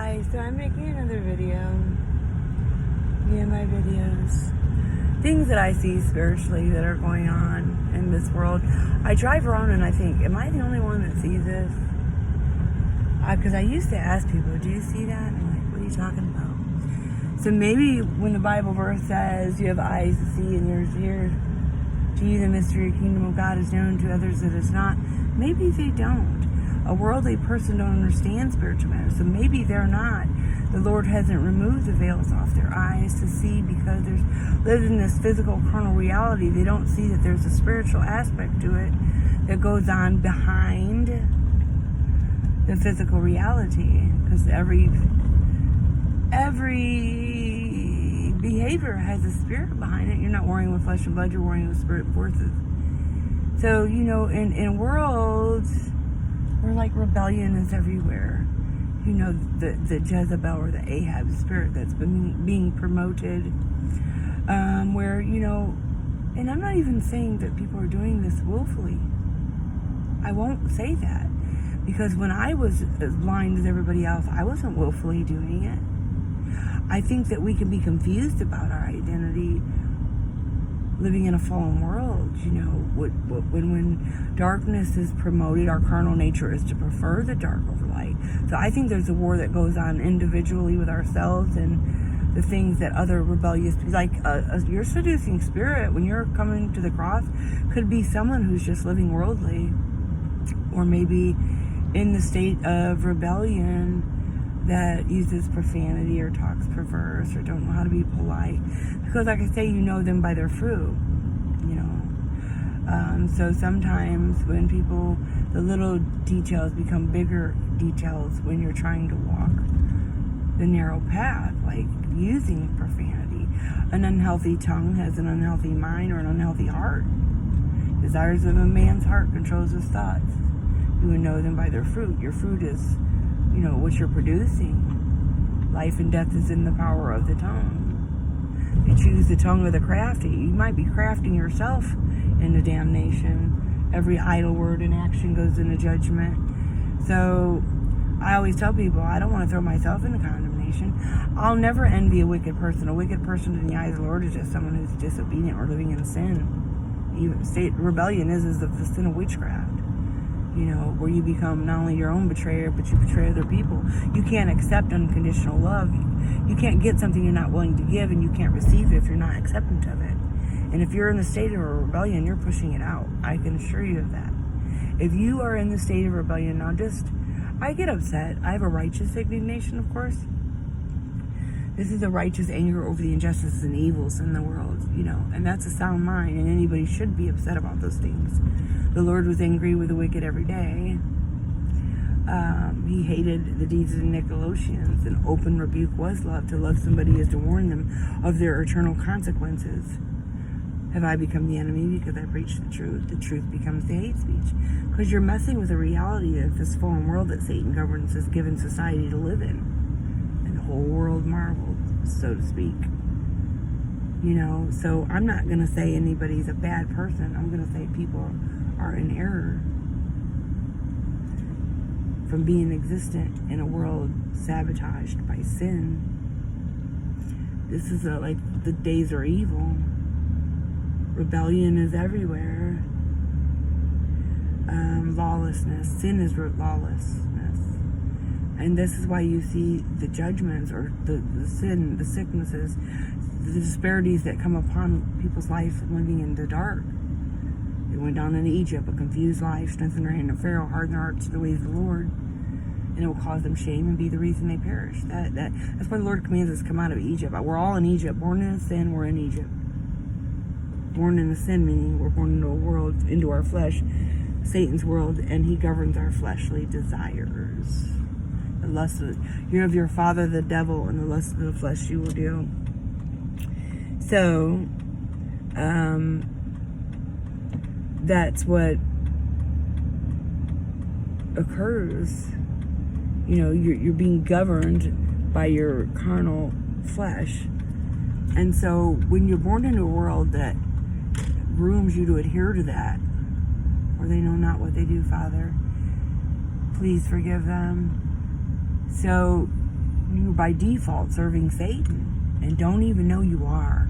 Hi, so I'm making another video. Me and my videos. Things that I see spiritually that are going on in this world. I drive around and I think, am I the only one that sees this? Because I used to ask people, do you see that? And I'm like, what are you talking about? So maybe when the Bible verse says you have eyes to see and ears to hear, to you the mystery of the kingdom of God is known, to others it is not. Maybe they don't. A worldly person don't understand spiritual matters, so maybe they're not. The Lord hasn't removed the veils off their eyes to see, because there's lived in this physical carnal reality. They don't see that there's a spiritual aspect to it that goes on behind the physical reality, because every behavior has a spirit behind it. You're not warring with flesh and blood, you're warring with spirit forces. So, in worlds where like rebellion is everywhere, the Jezebel or the Ahab spirit that's been being promoted, where, and I'm not even saying that people are doing this willfully. I won't say that, because when I was as blind as everybody else, I wasn't willfully doing it. I think that we can be confused about our identity living in a fallen world. When darkness is promoted, our carnal nature is to prefer the dark over light. So I think there's a war that goes on individually with ourselves and the things that other rebellious, like your seducing spirit, when you're coming to the cross, could be someone who's just living worldly, or maybe in the state of rebellion that uses profanity or talks perverse or don't know how to be polite. Because like I say, you know them by their fruit, so sometimes when people, the little details become bigger details when you're trying to walk the narrow path, like using profanity. An unhealthy tongue has an unhealthy mind or an unhealthy heart. Desires of a man's heart controls his thoughts. You would know them by their fruit. Your fruit is, what you're producing. Life and death is in the power of the tongue. You choose the tongue of the crafty. You might be crafting yourself into damnation. Every idle word and action goes into judgment. So I always tell people, I don't want to throw myself into condemnation. I'll never envy a wicked person. A wicked person in the eyes of the Lord is just someone who's disobedient or living in sin. Even state rebellion is the sin of witchcraft. Where you become not only your own betrayer, but you betray other people. You can't accept unconditional love. You can't get something you're not willing to give, and you can't receive it if you're not acceptant of it. And if you're in the state of a rebellion, you're pushing it out. I can assure you of that. If you are in the state of rebellion, now I get upset. I have a righteous indignation, of course. This is a righteous anger over the injustices and evils in the world, and that's a sound mind, and anybody should be upset about those things. The Lord was angry with the wicked every day. He hated the deeds of the Nicolaitans. An open rebuke was love. To love somebody is to warn them of their eternal consequences. Have I become the enemy because I preach the truth? The truth becomes the hate speech. Because you're messing with the reality of this fallen world that Satan governs this given society to live in. And the whole world marveled, so to speak. So I'm not going to say anybody's a bad person. I'm going to say people are in error from being existent in a world sabotaged by sin. This is like the days are evil. Rebellion is everywhere. Lawlessness. Sin is lawlessness. And this is why you see the judgments or the sin, the sicknesses, the disparities that come upon people's life living in the dark. They went down into Egypt, a confused life, strengthened their hand of Pharaoh, hardened their hearts to the ways of the Lord, and it will cause them shame and be the reason they perish. That's why the Lord commands us to come out of Egypt. We're all in Egypt. Born in sin, we're in Egypt. Born in the sin, meaning we're born into a world, into our flesh, Satan's world, and he governs our fleshly desires. The lust of your father, the devil, and the lust of the flesh you will do. So, that's what occurs. You're being governed by your carnal flesh. And so when you're born into a world that grooms you to adhere to that, or they know not what they do, Father, please forgive them. So by default serving Satan and don't even know you are.